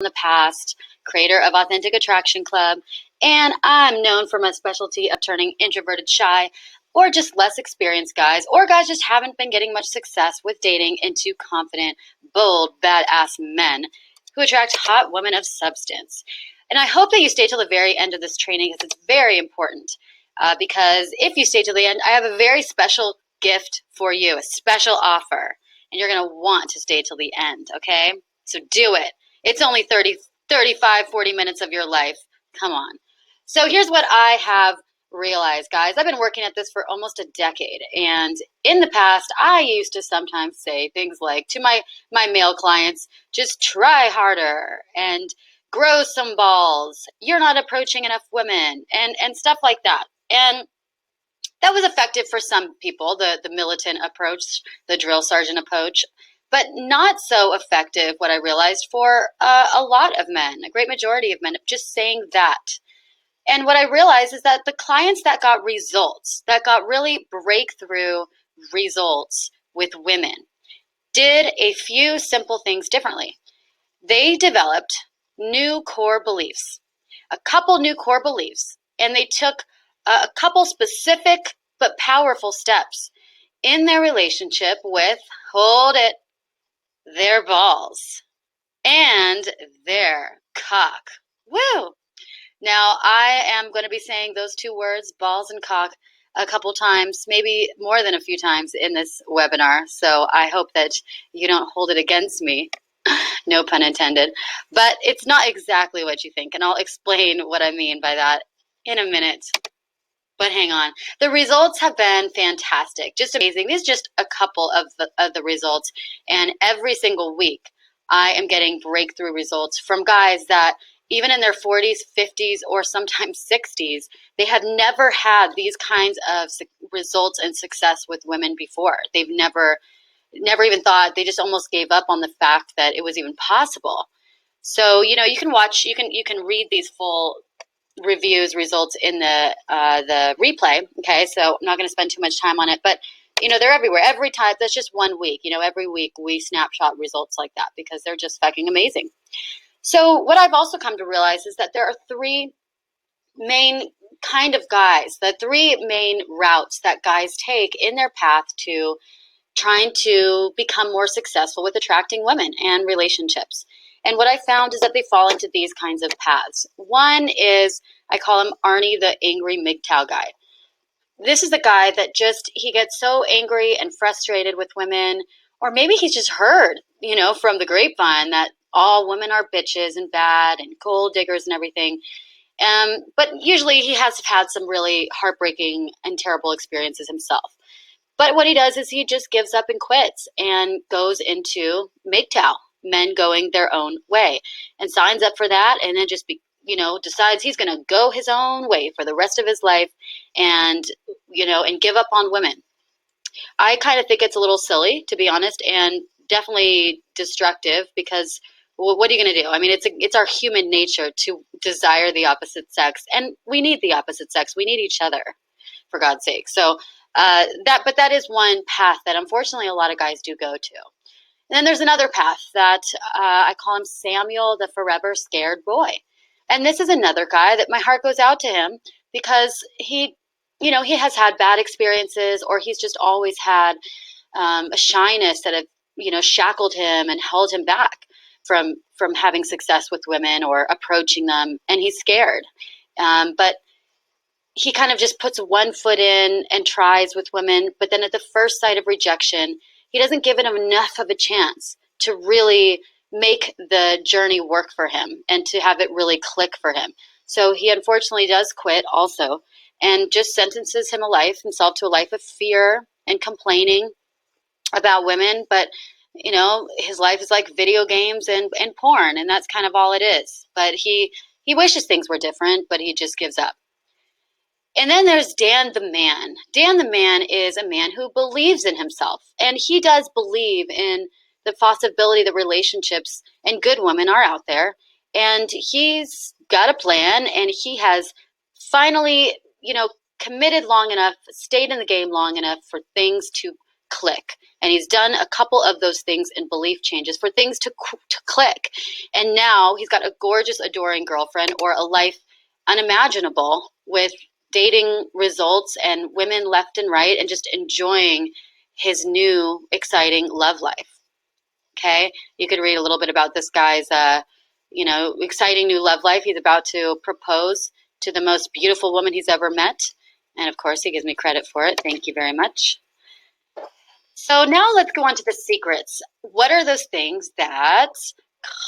in the past, creator of Authentic Attraction Club, and I'm known for my specialty of turning introverted, shy, or just less experienced guys, or guys just haven't been getting much success with dating, into confident, bold, badass men who attract hot women of substance. And I hope that you stay till the very end of this training because it's very important. Because if you stay till the end, I have a very special gift for you, a special offer. And you're going to want to stay till the end, okay? So do it. It's only 40 minutes of your life. Come on. So here's what I have realized, guys. I've been working at this for almost a decade. And in the past, I used to sometimes say things like to my male clients, just try harder and grow some balls. You're not approaching enough women and stuff like that. And that was effective for some people, the militant approach, the drill sergeant approach, but not so effective, what I realized, for a lot of men, a great majority of men, just saying that. And what I realized is that the clients that got results, that got really breakthrough results with women, did a few simple things differently. They developed new core beliefs, a couple new core beliefs, and they took a couple specific but powerful steps in their relationship with, hold it, their balls and their cock. Woo! Now, I am going to be saying those two words, balls and cock, a couple times, maybe more than a few times in this webinar. So I hope that you don't hold it against me. No pun intended. But it's not exactly what you think. And I'll explain what I mean by that in a minute. But hang on. The results have been fantastic. Just amazing. These are just a couple of the results. And every single week, I am getting breakthrough results from guys that even in their 40s, 50s, or sometimes 60s, they have never had these kinds of results and success with women before. They've never even thought, they just almost gave up on the fact that it was even possible. So, you can watch, you can read these full reviews, results in the replay. Okay, so I'm not going to spend too much time on it, but they're everywhere. Every time, that's just 1 week. Every week we snapshot results like that because they're just fucking amazing. So what I've also come to realize is that there are three main kind of guys, the three main routes that guys take in their path to trying to become more successful with attracting women and relationships. And what I found is that they fall into these kinds of paths. One is, I call him Arnie the angry MGTOW guy. This is the guy that he gets so angry and frustrated with women, or maybe he's just heard, from the grapevine that all women are bitches and bad and gold diggers and everything. But usually he has had some really heartbreaking and terrible experiences himself. But what he does is he just gives up and quits and goes into MGTOW, men going their own way, and signs up for that, and then just decides he's going to go his own way for the rest of his life, and give up on women. I kind of think it's a little silly, to be honest, and definitely destructive, because what are you going to do? I mean, it's our human nature to desire the opposite sex, and we need the opposite sex. We need each other, for God's sake. So that is one path that unfortunately a lot of guys do go to. And then there's another path that I call him Samuel the Forever Scared Boy. And this is another guy that my heart goes out to him because he has had bad experiences, or he's just always had a shyness that have, shackled him and held him back from having success with women or approaching them. And he's scared. But he kind of just puts one foot in and tries with women. But then at the first sight of rejection, he doesn't give it enough of a chance to really make the journey work for him and to have it really click for him. So he unfortunately does quit also, and just sentences himself to a life of fear and complaining about women. But, his life is like video games and porn, and that's kind of all it is. But he wishes things were different, but he just gives up. And then there's Dan the Man. Dan the Man is a man who believes in himself, and he does believe in the possibility that relationships and good women are out there. And he's got a plan, and he has finally, committed long enough, stayed in the game long enough for things to click, And he's done a couple of those things in belief changes for things to click. And now he's got a gorgeous, adoring girlfriend, or a life unimaginable with dating results and women left and right, and just enjoying his new, exciting love life. Okay? You could read a little bit about this guy's, exciting new love life. He's about to propose to the most beautiful woman he's ever met. And of course, he gives me credit for it. Thank you very much. So now let's go on to the secrets. What are those things that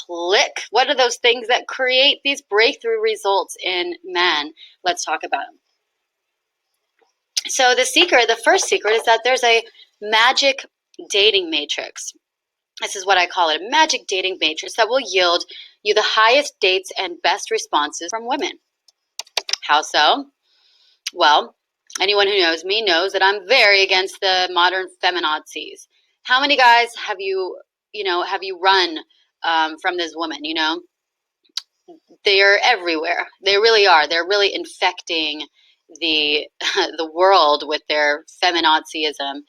click? What are those things that create these breakthrough results in men? Let's talk about them. So the first secret is that there's a magic dating matrix. This is what I call it, a magic dating matrix that will yield you the highest dates and best responses from women. How so? Well, anyone who knows me knows that I'm very against the modern feminazis. How many guys have you run from this woman? They're everywhere. They really are. They're really infecting the the world with their feminazism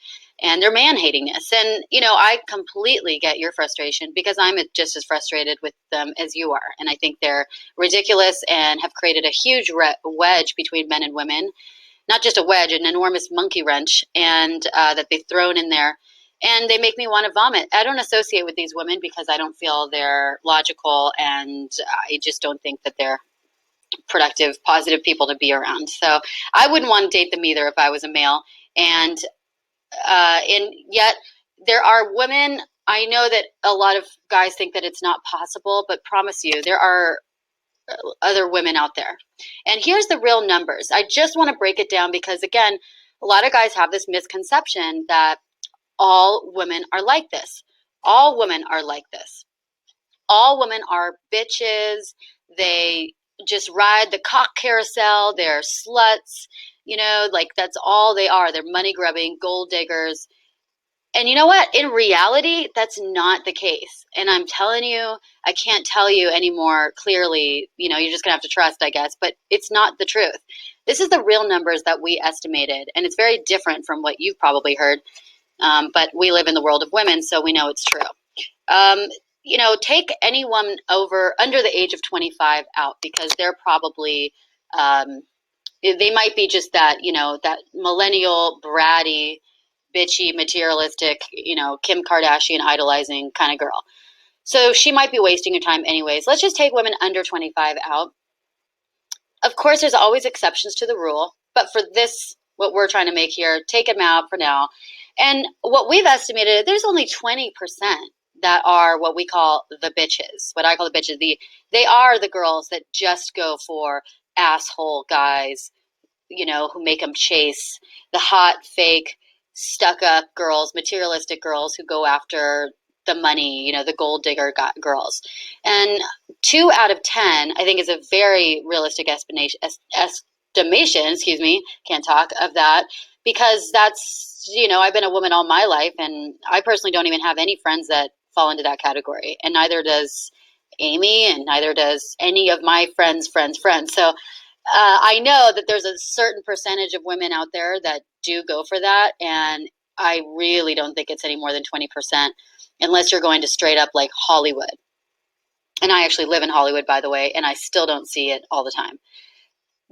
and their man-hatingness. And, I completely get your frustration, because I'm just as frustrated with them as you are. And I think they're ridiculous and have created a huge wedge between men and women. Not just a wedge, an enormous monkey wrench, and that they've thrown in there. And they make me want to vomit. I don't associate with these women because I don't feel they're logical, and I just don't think that they're productive, positive people to be around. So I wouldn't want to date them either if I was a male. And yet there are women. I know that a lot of guys think that it's not possible, but promise you, there are other women out there. And here's the real numbers. I just want to break it down because, again, a lot of guys have this misconception that all women are like this. All women are like this. All women are bitches. They just ride the cock carousel. They're sluts. That's all they are. They're money grubbing, gold diggers. And you know what? In reality, that's not the case. And I'm telling you, I can't tell you any more clearly. You're just going to have to trust, I guess. But it's not the truth. This is the real numbers that we estimated. And it's very different from what you've probably heard. But we live in the world of women, so we know it's true. Take any woman under the age of 25 out, because they're probably, they might be just that, that millennial, bratty, bitchy, materialistic, Kim Kardashian idolizing kind of girl. So she might be wasting your time anyways. Let's just take women under 25 out. Of course, there's always exceptions to the rule, but for this, what we're trying to make here, take them out for now. And what we've estimated, there's only 20% that are what we call the bitches, what I call the bitches. They are the girls that just go for asshole guys, who make them chase the hot, fake, stuck-up girls, materialistic girls who go after the money, the gold digger girls. And 2 out of 10, I think, is a very realistic estimation, can't talk, of that, because that's, I've been a woman all my life, and I personally don't even have any friends that fall into that category, and neither does Amy, and neither does any of my friends' friends. So I know that there's a certain percentage of women out there that do go for that, and I really don't think it's any more than 20%, unless you're going to straight up like Hollywood. And I actually live in Hollywood, by the way, and I still don't see it all the time.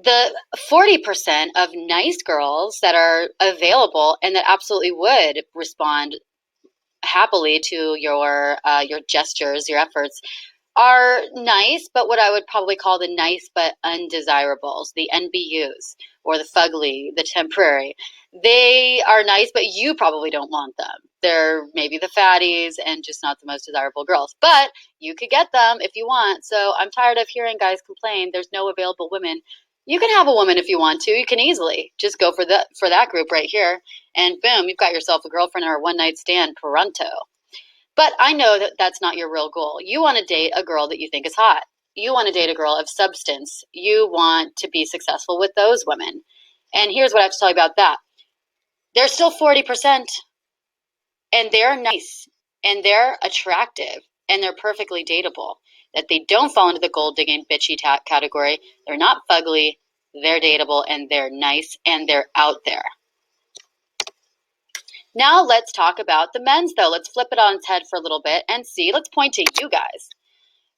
The 40% of nice girls that are available and that absolutely would respond happily to your gestures, your efforts, are nice, but what I would probably call the nice but undesirables, the NBUs, or the fugly, the temporary. They are nice, but you probably don't want them. They're maybe the fatties and just not the most desirable girls. But you could get them if you want. So I'm tired of hearing guys complain there's no available women. You can have a woman if you want to. You can easily just go for that group right here, and boom, you've got yourself a girlfriend or a one-night stand pronto. But I know that that's not your real goal. You want to date a girl that you think is hot. You want to date a girl of substance. You want to be successful with those women. And here's what I have to tell you about that. They're still 40%, and they're nice, and they're attractive, and they're perfectly dateable. That they don't fall into the gold digging bitchy category. They're not fugly. They're dateable, and they're nice, and they're out there. Now let's talk about the men's, though. Let's flip it on its head for a little bit and see. Let's point to you guys.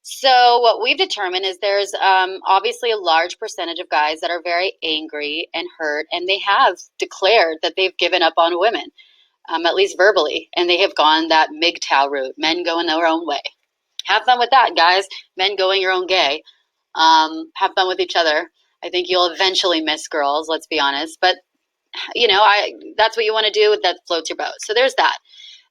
So what we've determined is there's obviously a large percentage of guys that are very angry and hurt, and they have declared that they've given up on women, at least verbally, and they have gone that MGTOW route, men going their own way. Have fun with that, guys. Men going your own gay. Have fun with each other. I think you'll eventually miss girls, let's be honest. But, that's what you want to do, that floats your boat. So there's that.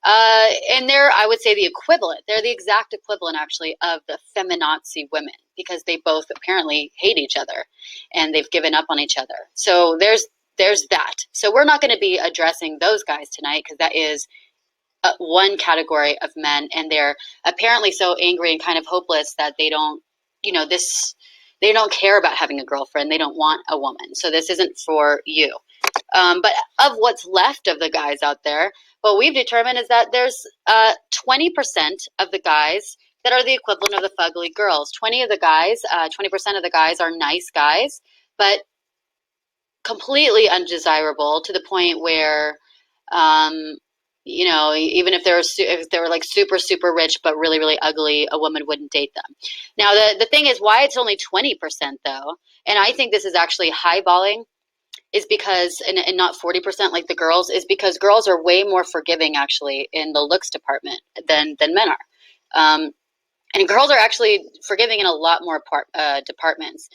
And they're, I would say, the equivalent. They're the exact equivalent, actually, of the feminazi women, because they both apparently hate each other and they've given up on each other. So there's that. So we're not going to be addressing those guys tonight, because that is one category of men, and they're apparently so angry and kind of hopeless that they don't, they don't care about having a girlfriend. They don't want a woman. So this isn't for you. But of what's left of the guys out there, what we've determined is that there's 20% of the guys that are the equivalent of the fugly girls. 20% of the guys are nice guys, but completely undesirable, to the point where, even if they were like super, super rich but really, really ugly, a woman wouldn't date them. Now, the thing is, why it's only 20%, though, and I think this is actually highballing, is because, and not 40% like the girls, is because girls are way more forgiving, actually, in the looks department than men are. And girls are actually forgiving in a lot more departments.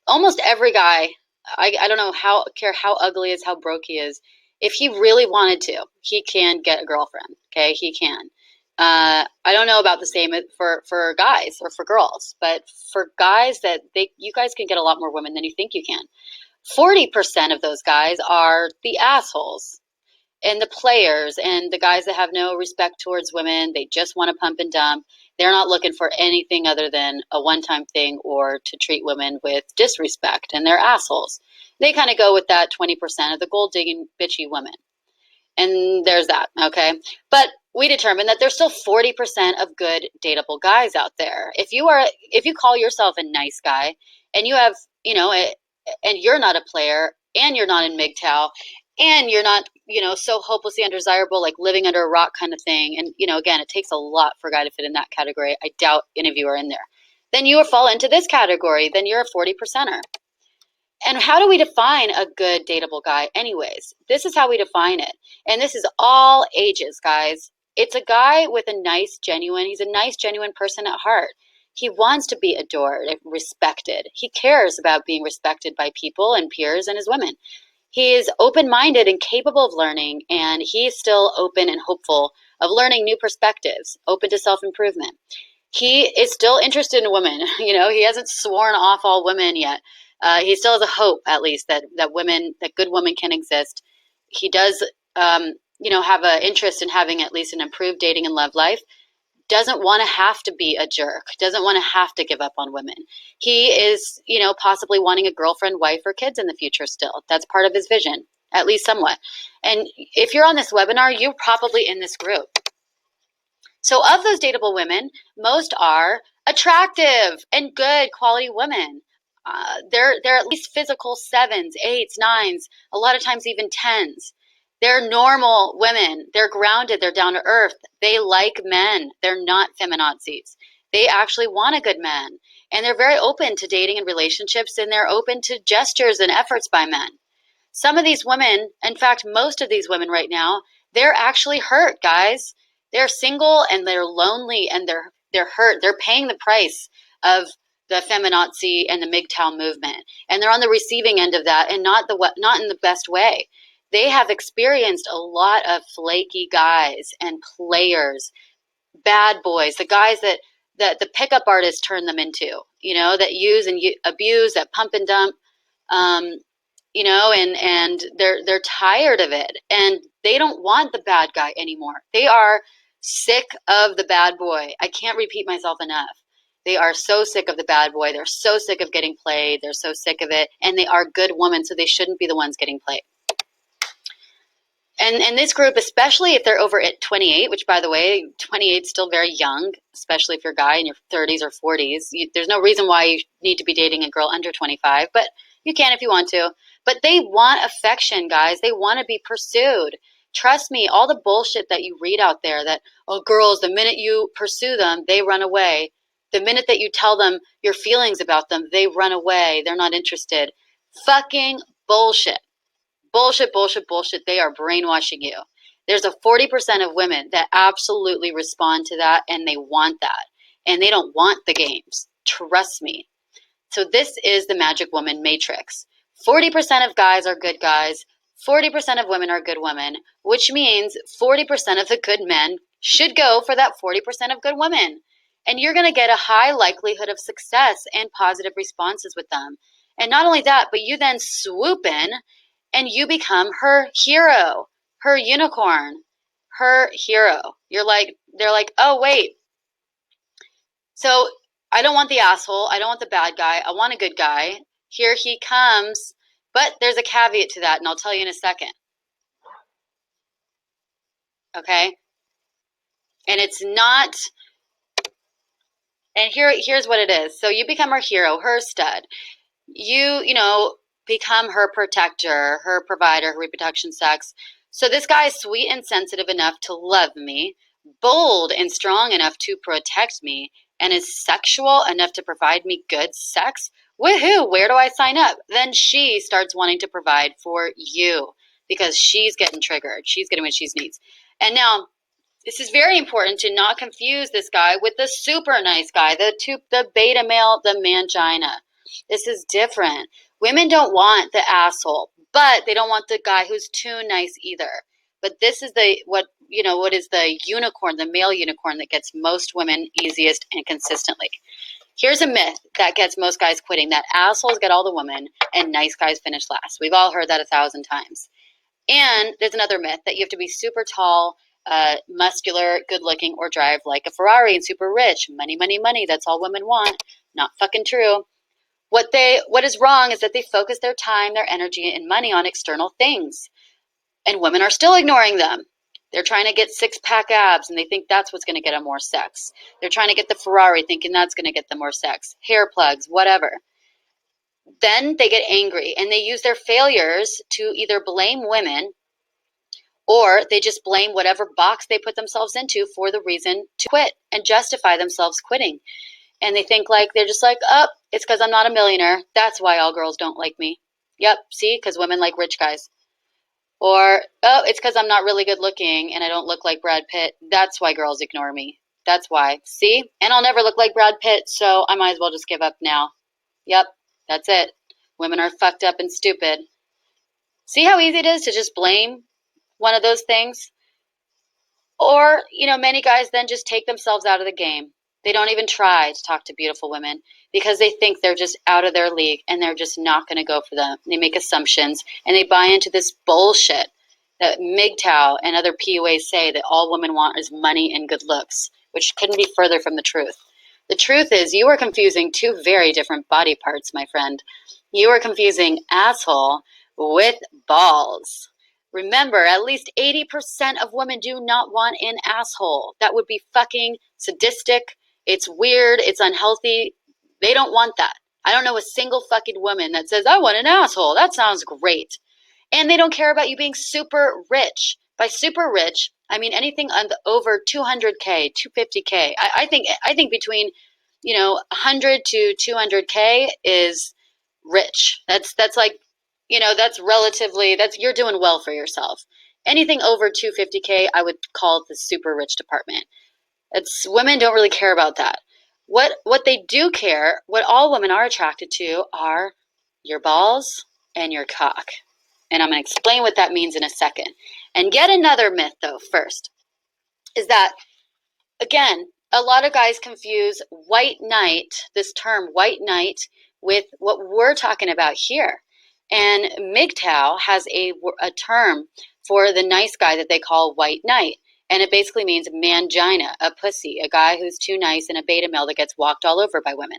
Almost every guy, I don't know care how ugly he is, how broke he is, if he really wanted to, he can get a girlfriend. Okay, he can. I don't know about the same for guys or for girls, but for guys, you guys can get a lot more women than you think you can. 40% of those guys are the assholes and the players and the guys that have no respect towards women. They just want to pump and dump. They're not looking for anything other than a one-time thing or to treat women with disrespect, and they're assholes. They kind of go with that 20% of the gold-digging bitchy women. And there's that, okay? But we determined that there's still 40% of good dateable guys out there. If you call yourself a nice guy and you have, and you're not a player, and you're not in MGTOW, and you're not, so hopelessly undesirable, like living under a rock kind of thing. And, again, it takes a lot for a guy to fit in that category. I doubt any of you are in there. Then you fall into this category. Then you're a 40%er. And how do we define a good dateable guy anyways? This is how we define it. And this is all ages, guys. It's a guy with he's a nice, genuine person at heart. He wants to be adored, respected. He cares about being respected by people and peers and his women. He is open-minded and capable of learning, and he is still open and hopeful of learning new perspectives, open to self-improvement. He is still interested in women. He hasn't sworn off all women yet. He still has a hope, at least, that good women can exist. He does, have an interest in having at least an improved dating and love life. Doesn't want to have to be a jerk. Doesn't want to have to give up on women. He is, possibly wanting a girlfriend, wife, or kids in the future still. That's part of his vision, at least somewhat. And if you're on this webinar, you're probably in this group. So of those dateable women, most are attractive and good quality women. They're at least physical 7s, 8s, 9s, a lot of times even 10s. They're normal women. They're grounded. They're down to earth. They like men. They're not feminazis. They actually want a good man. And they're very open to dating and relationships, and they're open to gestures and efforts by men. Some of these women, in fact, most of these women right now, they're actually hurt, guys. They're single and they're lonely and they're hurt. They're paying the price of the feminazi and the MGTOW movement, and they're on the receiving end of that, and not in the best way. They have experienced a lot of flaky guys and players, bad boys, the guys that the pickup artists turn them into, that use and abuse, that pump and dump, and they're tired of it, and they don't want the bad guy anymore. They are sick of the bad boy. I can't repeat myself enough. They are so sick of the bad boy. They're so sick of getting played. They're so sick of it, and they are good women, so they shouldn't be the ones getting played. And this group, especially if they're over at 28, which, by the way, 28 is still very young, especially if you're a guy in your 30s or 40s. There's no reason why you need to be dating a girl under 25, but you can if you want to. But they want affection, guys. They want to be pursued. Trust me, all the bullshit that you read out there that, oh, girls, the minute you pursue them, they run away. The minute that you tell them your feelings about them, they run away. They're not interested. Fucking bullshit. Bullshit, bullshit, bullshit. They are brainwashing you. There's a 40% of women that absolutely respond to that and they want that. And they don't want the games. Trust me. So this is the Magic Woman Matrix. 40% of guys are good guys. 40% of women are good women, which means 40% of the good men should go for that 40% of good women. And you're going to get a high likelihood of success and positive responses with them. And not only that, but you then swoop in and you become her hero, her unicorn, her hero. They're like, oh, wait. So I don't want the asshole. I don't want the bad guy. I want a good guy. Here he comes. But there's a caveat to that, and I'll tell you in a second. Okay? And it's not, and here's what it is. So you become her hero, her stud. You know, become her protector, her provider, her reproduction sex. So this guy is sweet and sensitive enough to love me, bold and strong enough to protect me, and is sexual enough to provide me good sex. Woohoo! Where do I sign up? Then she starts wanting to provide for you because she's getting triggered. She's getting what she needs. And now, this is very important to not confuse this guy with the super nice guy, the beta male, the mangina. This is different. Women don't want the asshole, but they don't want the guy who's too nice either. But this is what is the unicorn, the male unicorn that gets most women easiest and consistently. Here's a myth that gets most guys quitting, that assholes get all the women and nice guys finish last. We've all heard that 1,000 times. And there's another myth that you have to be super tall, muscular, good looking, or drive like a Ferrari and super rich. Money, money, money. That's all women want. Not fucking true. What is wrong is that they focus their time, their energy, and money on external things. And women are still ignoring them. They're trying to get 6-pack abs and they think that's what's going to get them more sex. They're trying to get the Ferrari thinking that's going to get them more sex. Hair plugs, whatever. Then they get angry and they use their failures to either blame women or they just blame whatever box they put themselves into for the reason to quit and justify themselves quitting. And they think they're just like, oh, it's because I'm not a millionaire. That's why all girls don't like me. Yep, see, because women like rich guys. Or, oh, it's because I'm not really good looking and I don't look like Brad Pitt. That's why girls ignore me. That's why. See? And I'll never look like Brad Pitt, so I might as well just give up now. Yep, that's it. Women are fucked up and stupid. See how easy it is to just blame one of those things? Or, many guys then just take themselves out of the game. They don't even try to talk to beautiful women because they think they're just out of their league and they're just not going to go for them. They make assumptions and they buy into this bullshit that MGTOW and other PUAs say that all women want is money and good looks, which couldn't be further from the truth. The truth is you are confusing two very different body parts, my friend. You are confusing asshole with balls. Remember, at least 80% of women do not want an asshole. That would be fucking sadistic. It's weird. It's unhealthy. They don't want that. I don't know a single fucking woman that says, I want an asshole. That sounds great. And they don't care about you being super rich. By super rich, I mean anything over 200K, 250K. I think between 100 to 200K is rich. That's like, that's relatively, you're doing well for yourself. Anything over 250K, I would call it the super rich department. Women don't really care about that. What they do care, what all women are attracted to, are your balls and your cock. And I'm going to explain what that means in a second. And yet another myth, though, first, is that, again, a lot of guys confuse white knight, this term white knight, with what we're talking about here. And MGTOW has a term for the nice guy that they call white knight. And it basically means mangina, a pussy, a guy who's too nice and a beta male that gets walked all over by women.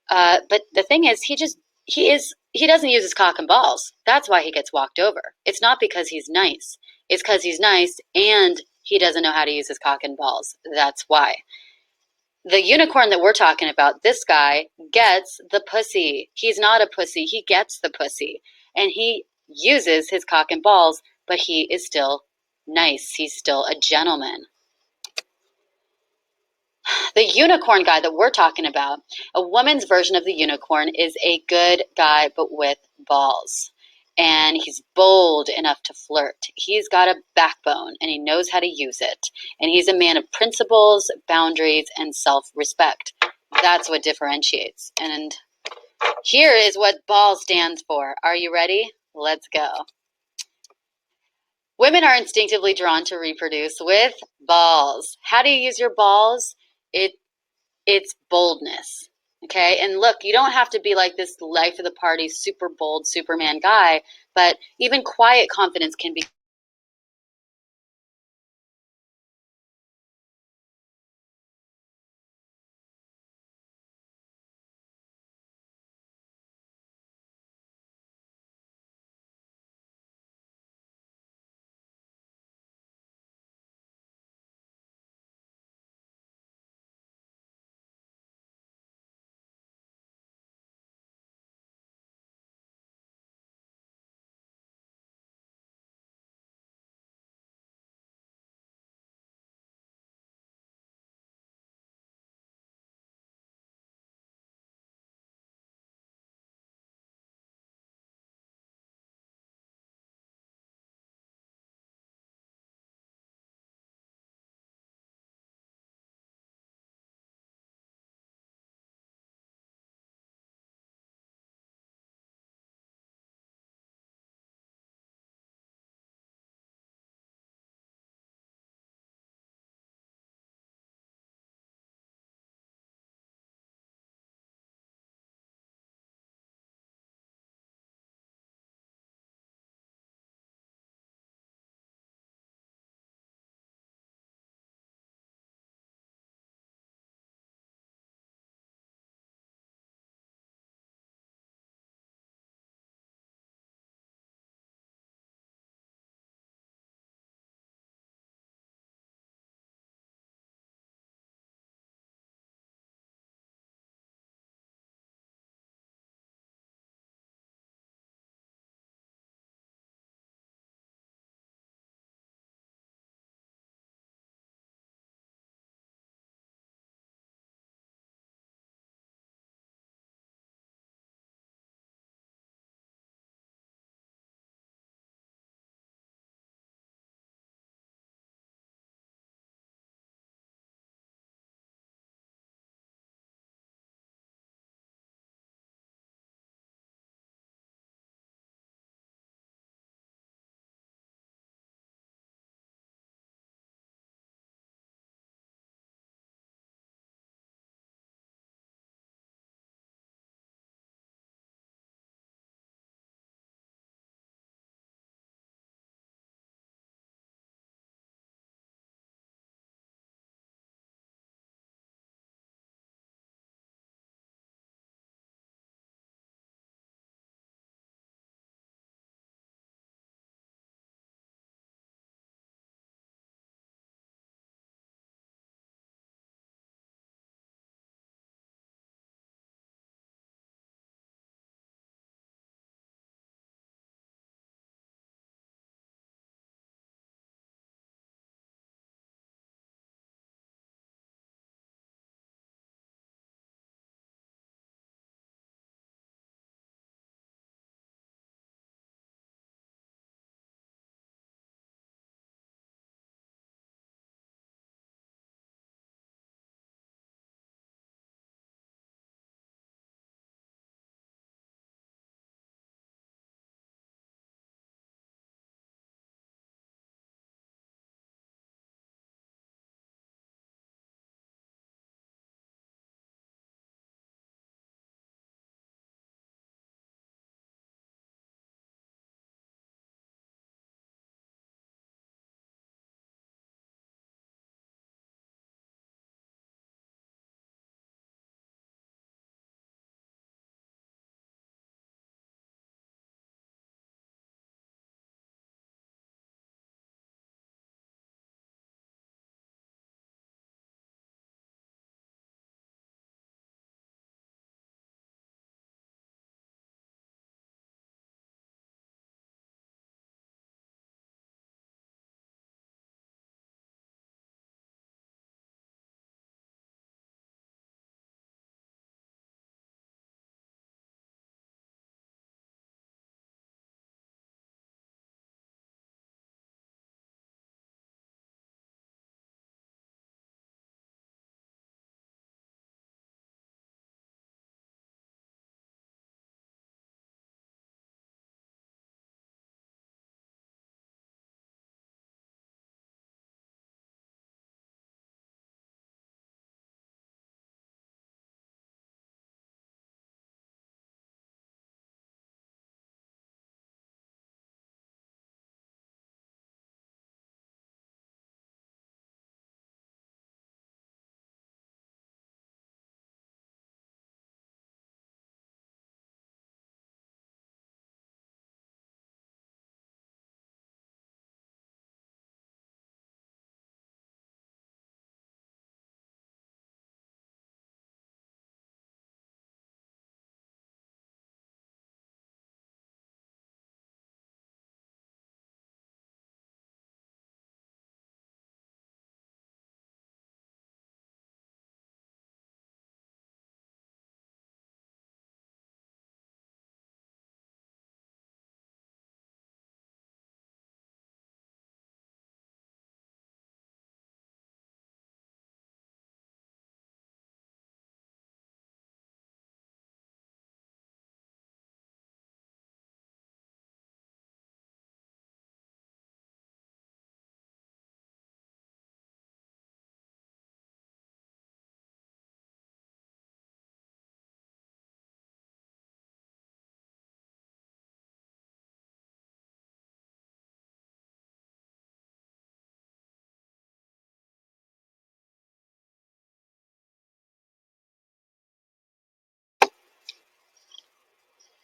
But the thing is, he doesn't use his cock and balls. That's why he gets walked over. It's not because he's nice. It's because he's nice and he doesn't know how to use his cock and balls. That's why. The unicorn that we're talking about, this guy gets the pussy. He's not a pussy. He gets the pussy. And he uses his cock and balls, but he is still Nice, he's still a gentleman. The unicorn guy that we're talking about, a woman's version of the unicorn, is a good guy but with balls. And he's bold enough to flirt. He's got a backbone and he knows how to use it. And he's a man of principles, boundaries, and self respect. That's what differentiates. And here is what ball stands for. Are you ready? Let's go. Women are instinctively drawn to reproduce with balls. How do you use your balls? It's boldness. Okay. And look, you don't have to be like this life of the party, super bold Superman guy, but even quiet confidence can be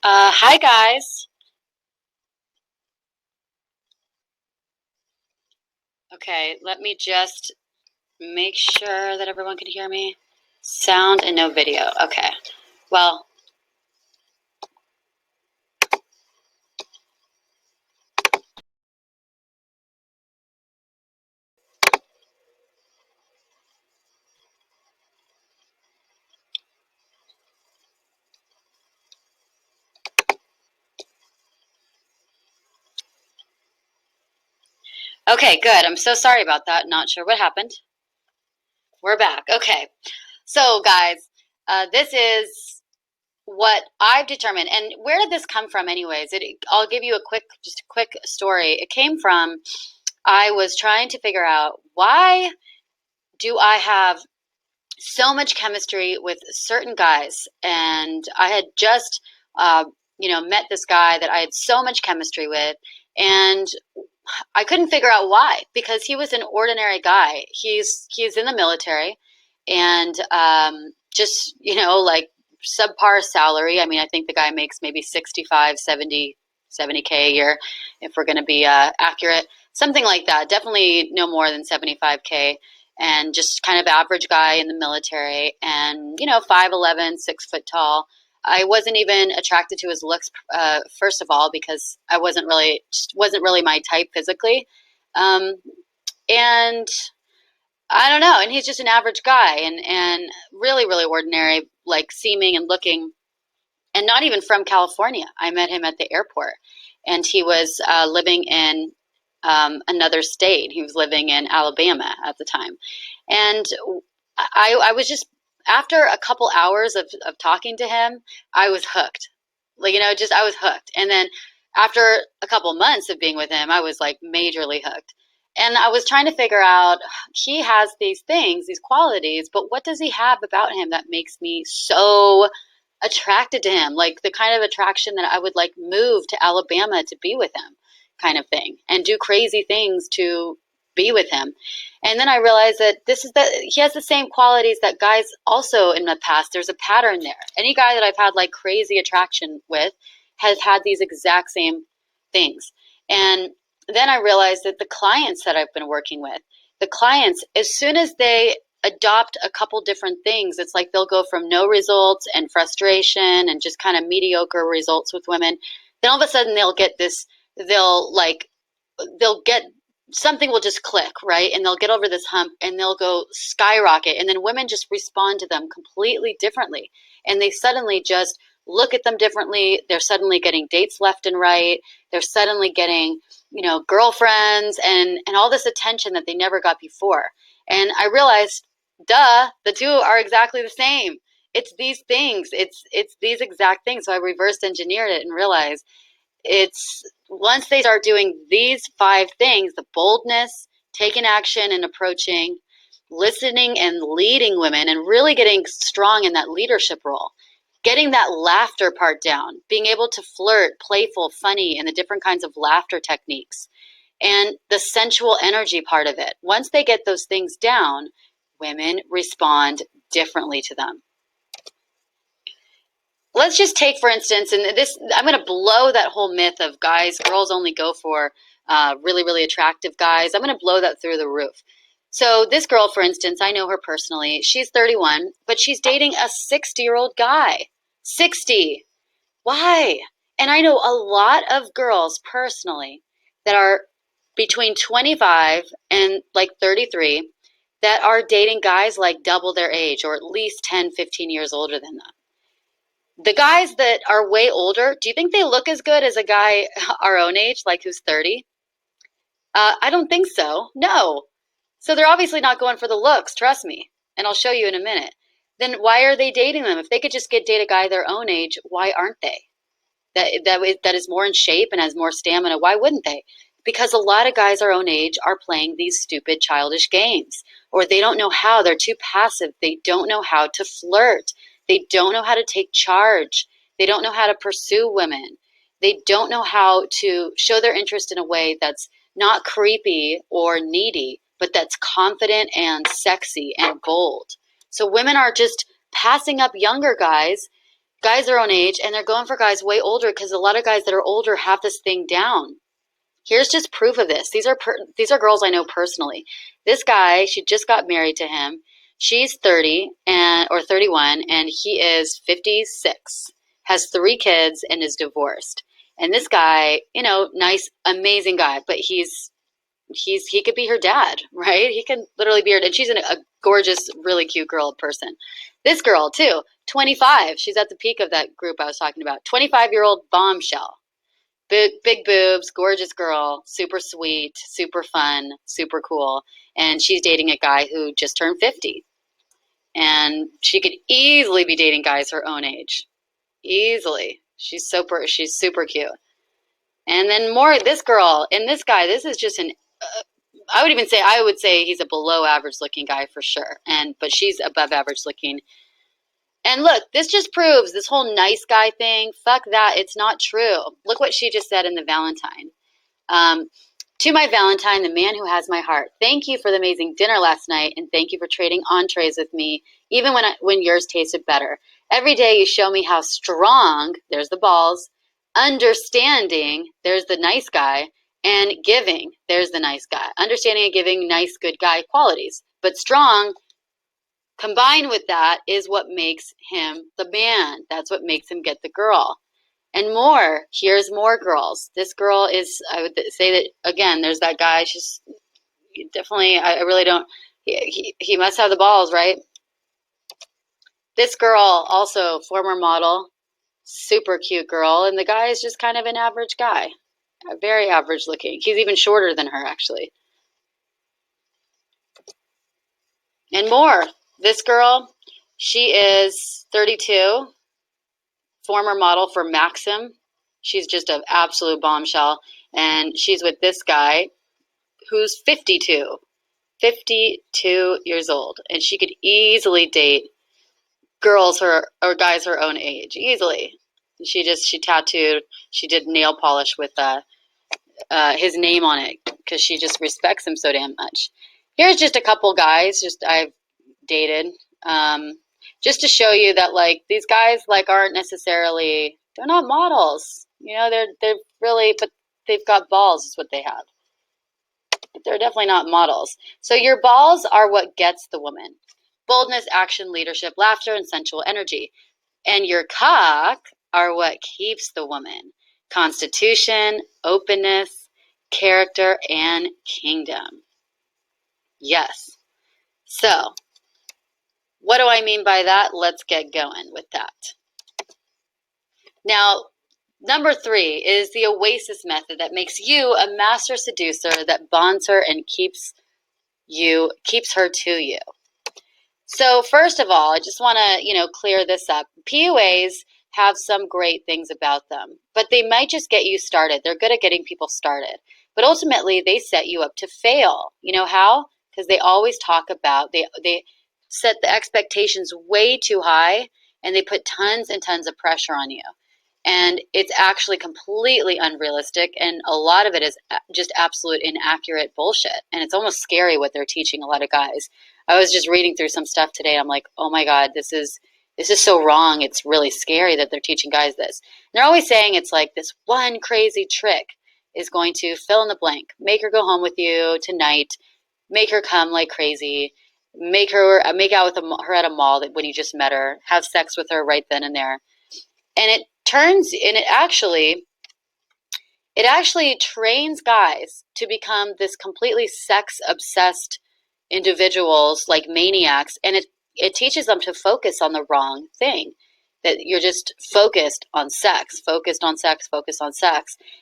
Hi guys. Okay, let me just make sure that everyone can hear me. Sound and no video. Okay. Well, okay, good. I'm so sorry about that. Not sure what happened. We're back. Okay. So, guys, this is what I've determined. And where did this come from, anyways? I'll give you just a quick story. It came from I was trying to figure out why do I have so much chemistry with certain guys, and I had just, met this guy that I had so much chemistry with, and I couldn't figure out why because he was an ordinary guy. He's in the military, and just like subpar salary. I mean, I think the guy makes maybe 65, 70K a year, if we're going to be accurate, something like that. Definitely no more than 75K, and just kind of average guy in the military, and 5'11", 6 foot tall. I wasn't even attracted to his looks, first of all, because I wasn't really my type physically, um, and I don't know. And he's just an average guy, and really really ordinary, like seeming and looking, and not even from California. I met him at the airport, and he was living in another state. He was living in Alabama at the time, and I was just, after a couple hours of talking to him, I was hooked. Like, just I was hooked. And then after a couple months of being with him, I was like majorly hooked. And I was trying to figure out, he has these things, these qualities, but what does he have about him that makes me so attracted to him? Like the kind of attraction that I would like move to Alabama to be with him, kind of thing, and do crazy things to be with him. And then I realized that he has the same qualities that guys also in the past. There's a pattern there. Any guy that I've had like crazy attraction with has had these exact same things. And then I realized that the clients that I've been working with, the clients, as soon as they adopt a couple different things, it's like they'll go from no results and frustration and just kind of mediocre results with women. Then all of a sudden they'll like, they'll get, something will just click, right? And they'll get over this hump and they'll go skyrocket. And then women just respond to them completely differently. And they suddenly just look at them differently. They're suddenly getting dates left and right. They're suddenly getting, girlfriends and all this attention that they never got before. And I realized, duh, the two are exactly the same. It's these things. It's these exact things. So I reversed engineered it and realized it's, once they start doing these 5 things: the boldness, taking action and approaching, listening and leading women, and really getting strong in that leadership role, getting that laughter part down, being able to flirt, playful, funny, and the different kinds of laughter techniques, and the sensual energy part of it. Once they get those things down, women respond differently to them. Let's just take, for instance, and this, I'm going to blow that whole myth of girls only go for really really attractive guys. I'm going to blow that through the roof. So this girl, for instance, I know her personally. She's 31, but she's dating a 60-year-old guy. 60. Why? And I know a lot of girls personally that are between 25 and like 33 that are dating guys like double their age, or at least 10, 15 years older than them. The guys that are way older, do you think they look as good as a guy our own age, like who's 30? I don't think so. No. So they're obviously not going for the looks, trust me. And I'll show you in a minute. Then why are they dating them? If they could just date a guy their own age, why aren't they? That is more in shape and has more stamina. Why wouldn't they? Because a lot of guys our own age are playing these stupid childish games, or they don't know how. They're too passive. They don't know how to flirt. They don't know how to take charge. They don't know how to pursue women. They don't know how to show their interest in a way that's not creepy or needy, but that's confident and sexy and bold. So women are just passing up younger guys guys their own age, and they're going for guys way older because a lot of guys that are older have this thing down. Here's just proof of this. These are girls I know personally. This guy, she just got married to him. She's 30 or 31, and he is 56, has 3 kids, and is divorced. And this guy, nice, amazing guy, but he could be her dad, right? He can literally be her, and she's a gorgeous, really cute girl person. This girl too, 25. She's at the peak of that group I was talking about. 25-year-old bombshell. Big boobs, gorgeous girl, super sweet, super fun, super cool. And she's dating a guy who just turned 50. And she could easily be dating guys her own age. Easily. She's super cute. And then this girl and this guy, this is just I would say he's a below average looking guy for sure. But she's above average looking. And look, this just proves this whole nice guy thing. Fuck that. It's not true. Look what she just said in the Valentine. To my Valentine, the man who has my heart, thank you for the amazing dinner last night, and thank you for trading entrees with me, even when yours tasted better. Every day you show me how strong, there's the balls, understanding, there's the nice guy, and giving, there's the nice guy. Understanding and giving, nice, good guy qualities. But strong, combined with that, is what makes him the man. That's what makes him get the girl. And more, here's more girls. This girl is, I would say that, again, there's that guy. She's definitely, I really don't, he must have the balls, right? This girl, also former model, super cute girl. And the guy is just kind of an average guy. Very average looking. He's even shorter than her, actually. And more, this girl, she is 32. Former model for Maxim. She's just an absolute bombshell. And she's with this guy who's 52 years old. And she could easily date girls or guys her own age. Easily. She tattooed, she did nail polish with his name on it because she just respects him so damn much. Here's just a couple guys I've dated. Just to show you that these guys aren't necessarily, they're not models. They're really, but they've got balls is what they have. But they're definitely not models. So your balls are what gets the woman. Boldness, action, leadership, laughter, and sensual energy. And your cock are what keeps the woman. Constitution, openness, character, and kingdom. Yes. So, what do I mean by that? Let's get going with that. Now, number 3 is the Oasis method that makes you a master seducer that bonds her and keeps her to you. So first of all, I just want to, clear this up. PUAs have some great things about them, but they might just get you started. They're good at getting people started, but ultimately they set you up to fail. You know how? Because they always talk about, they set the expectations way too high, and they put tons and tons of pressure on you. And it's actually completely unrealistic, and a lot of it is just absolute inaccurate bullshit. And it's almost scary what they're teaching a lot of guys. I was just reading through some stuff today. I'm like, oh my God, this is so wrong. It's really scary that they're teaching guys this. And they're always saying it's like this one crazy trick is going to fill in the blank, make her go home with you tonight, make her come like crazy, make out with her at a mall when you just met her, have sex with her right then and there. And it actually trains guys to become this completely sex obsessed individuals, like maniacs, and it teaches them to focus on the wrong thing. That you're just focused on sex,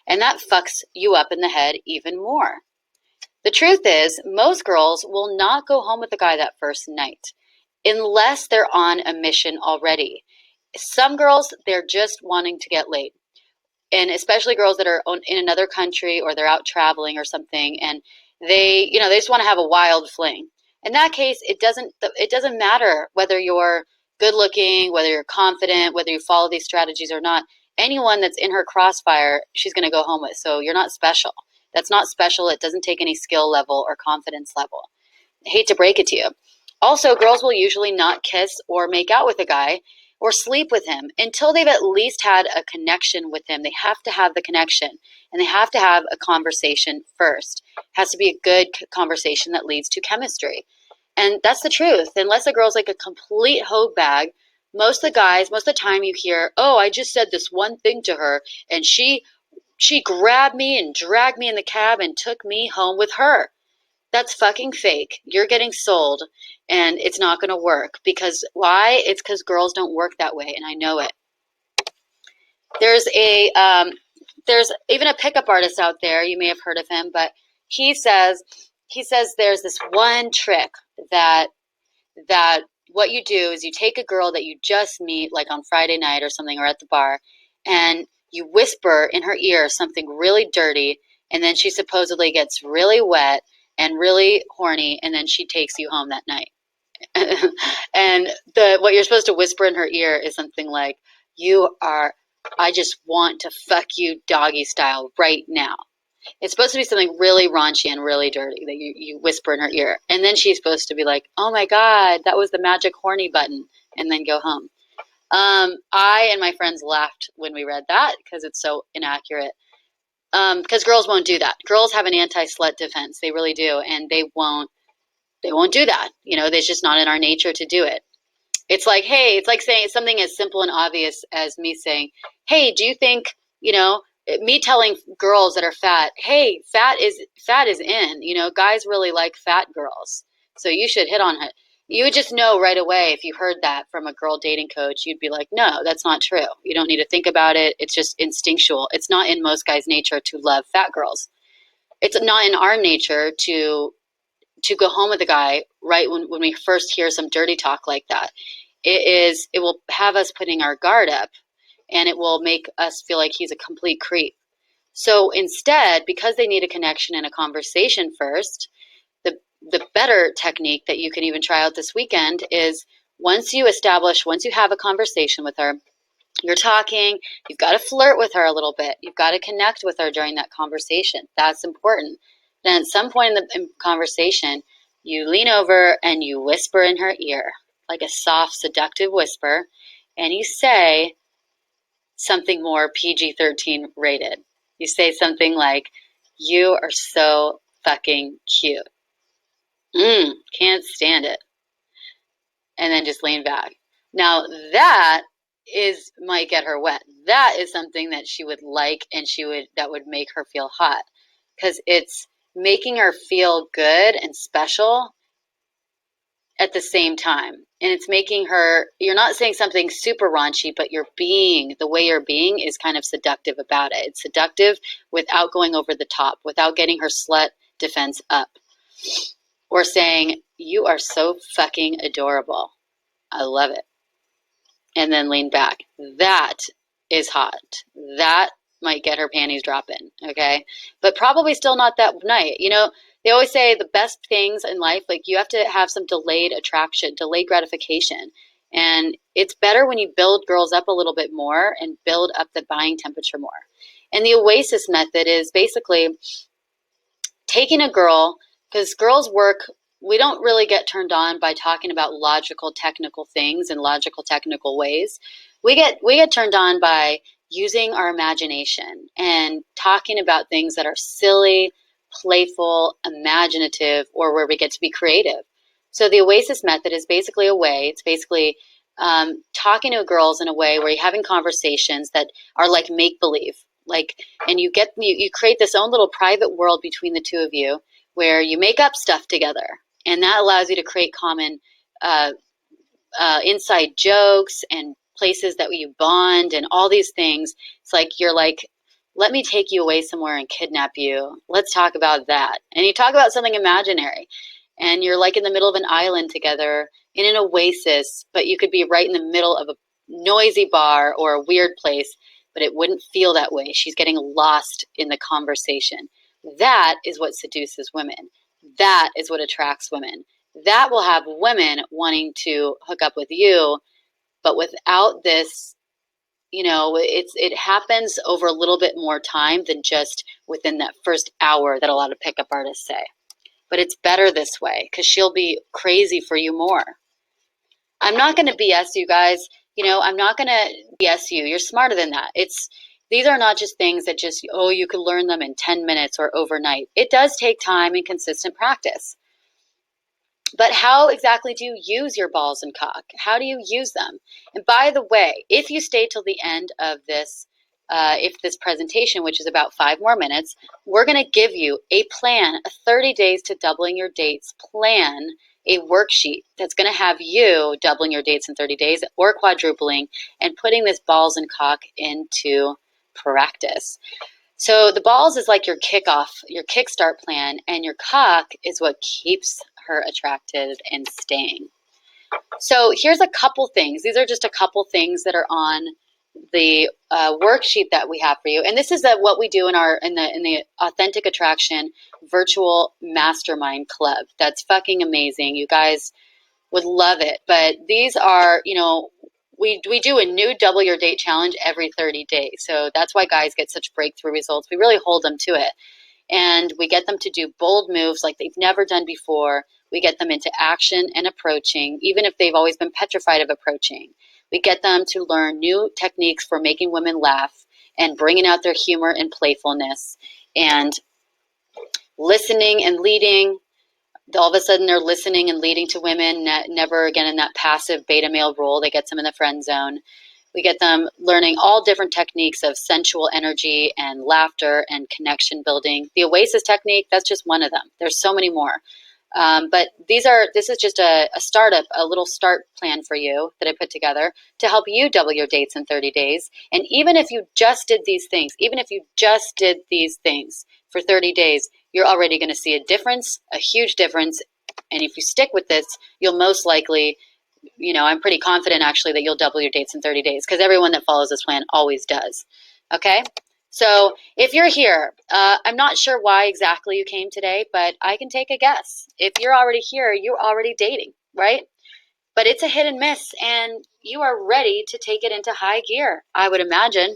and that fucks you up in the head even more. The truth is, most girls will not go home with the guy that first night unless they're on a mission already. Some girls, they're just wanting to get laid. And especially girls that are in another country or they're out traveling or something, and they just want to have a wild fling. In that case, it doesn't matter whether you're good looking, whether you're confident, whether you follow these strategies or not. Anyone that's in her crossfire, she's going to go home with. So you're not special. That's not special. It doesn't take any skill level or confidence level. I hate to break it to you. Also, girls will usually not kiss or make out with a guy or sleep with him until they've at least had a connection with him. They have to have the connection, and they have to have a conversation first. It has to be a good conversation that leads to chemistry. And that's the truth. Unless a girl's like a complete hoe bag, most of the time you hear, oh, I just said this one thing to her and she grabbed me and dragged me in the cab and took me home with her. That's fucking fake. You're getting sold, and it's not going to work. Because why? It's because girls don't work that way, and I know it. There's even a pickup artist out there. You may have heard of him, but he says there's this one trick that what you do is you take a girl that you just meet, like on Friday night or something, or at the bar, and you whisper in her ear something really dirty, and then she supposedly gets really wet and really horny, and then she takes you home that night. And what you're supposed to whisper in her ear is something like, I just want to fuck you doggy style right now. It's supposed to be something really raunchy and really dirty that you whisper in her ear. And then she's supposed to be like, oh my God, that was the magic horny button, and then go home. I and my friends laughed when we read that because it's so inaccurate. Because girls won't do that. Girls have an anti-slut defense. They really do. And they won't do that. It's just not in our nature to do it. It's like, hey, it's like saying something as simple and obvious as me saying, hey, do you think, me telling girls that are fat, hey, fat is in, guys really like fat girls. So you should hit on her. You would just know right away if you heard that from a girl dating coach. You'd be like, no, that's not true. You don't need to think about it. It's just instinctual. It's not in most guys' nature to love fat girls. It's not in our nature to go home with a guy right when we first hear some dirty talk like that. It will have us putting our guard up, and it will make us feel like he's a complete creep. So instead, because they need a connection and a conversation first, the better technique that you can even try out this weekend is once you have a conversation with her, you're talking, you've got to flirt with her a little bit. You've got to connect with her during that conversation. That's important. Then at some point in the conversation, you lean over and you whisper in her ear, like a soft, seductive whisper, and you say something more PG-13 rated. You say something like, you are so fucking cute. Can't stand it. And then just lean back. Now that might get her wet. That is something that she would like, and that would make her feel hot, because it's making her feel good and special at the same time. And it's making her, you're not saying something super raunchy, but the way you're being is kind of seductive about it. It's seductive without going over the top, without getting her slut defense up. Or saying, you are so fucking adorable. I love it. And then lean back. That is hot. That might get her panties dropping, okay? But probably still not that night. They always say the best things in life, like you have to have some delayed attraction, delayed gratification. And it's better when you build girls up a little bit more and build up the buying temperature more. And the Oasis method is basically taking a girl, because girls we don't really get turned on by talking about logical, technical things in logical, technical ways. We get turned on by using our imagination and talking about things that are silly, playful, imaginative, or where we get to be creative. So the Oasis method is basically it's basically talking to girls in a way where you're having conversations that are like make-believe. And you create this own little private world between the two of you where you make up stuff together. And that allows you to create common inside jokes and places that you bond and all these things. It's like you're like, let me take you away somewhere and kidnap you. Let's talk about that. And you talk about something imaginary. And you're like in the middle of an island together in an oasis, but you could be right in the middle of a noisy bar or a weird place, but it wouldn't feel that way. She's getting lost in the conversation. That is what seduces women. That is what attracts women. That will have women wanting to hook up with you, but without this, it happens over a little bit more time than just within that first hour that a lot of pickup artists say. But it's better this way because she'll be crazy for you more. I'm not going to BS you guys. I'm not going to BS you. You're smarter than that. These are not just things that just, you could learn them in 10 minutes or overnight. It does take time and consistent practice. But how exactly do you use your balls and cock? How do you use them? And by the way, if you stay till the end of this, if this presentation, which is about 5 more minutes, we're going to give you a plan, a 30 days to doubling your dates plan, a worksheet that's going to have you doubling your dates in 30 days or quadrupling and putting this balls and cock into practice. So the balls is like your kickoff, your kickstart plan, and your cock is what keeps her attracted and staying. So here's a couple things. These are just a couple things that are on the worksheet that we have for you. And this is what we do in the Authentic Attraction virtual mastermind club. That's fucking amazing. You guys would love it. But these are, we do a new double your date challenge every 30 days. So that's why guys get such breakthrough results. We really hold them to it. And we get them to do bold moves like they've never done before. We get them into action and approaching, even if they've always been petrified of approaching. We get them to learn new techniques for making women laugh and bringing out their humor and playfulness and listening and leading. All of a sudden, they're listening and leading to women, never again in that passive beta male role that gets them in the friend zone. We get them learning all different techniques of sensual energy and laughter and connection building. The Oasis technique, that's just one of them. There's so many more. But this is just a startup, a little start plan for you that I put together to help you double your dates in 30 days. And even if you just did these things, for 30 days, you're already going to see a difference, a huge difference. And if you stick with this, you'll most likely, I'm pretty confident actually that you'll double your dates in 30 days because everyone that follows this plan always does. Okay? So if you're here, I'm not sure why exactly you came today, but I can take a guess. If you're already here, you're already dating, right? But it's a hit and miss, and you are ready to take it into high gear, I would imagine.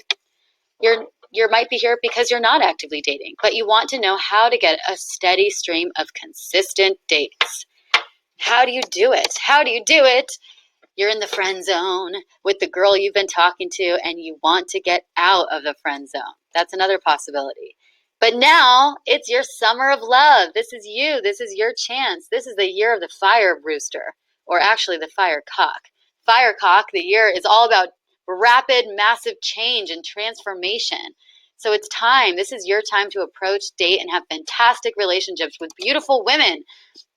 You might be here because you're not actively dating, but you want to know how to get a steady stream of consistent dates. How do you do it? How do you do it? You're in the friend zone with the girl you've been talking to and you want to get out of the friend zone. That's another possibility. But now it's your summer of love. This is you. This is your chance. This is the year of the fire rooster, or actually the fire cock. Fire cock, the year is all about rapid, massive change and transformation. So it's time. This is your time to approach, date, and have fantastic relationships with beautiful women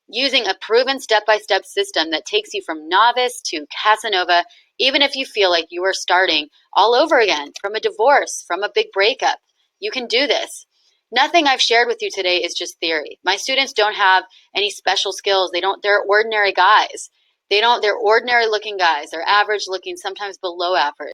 using a proven step-by-step system that takes you from novice to Casanova, even if you feel like you are starting all over again from a divorce, from a big breakup. You can do this. Nothing I've shared with you today is just theory. My students don't have any special skills. They're ordinary guys. They're ordinary looking guys. They're average looking, sometimes below average.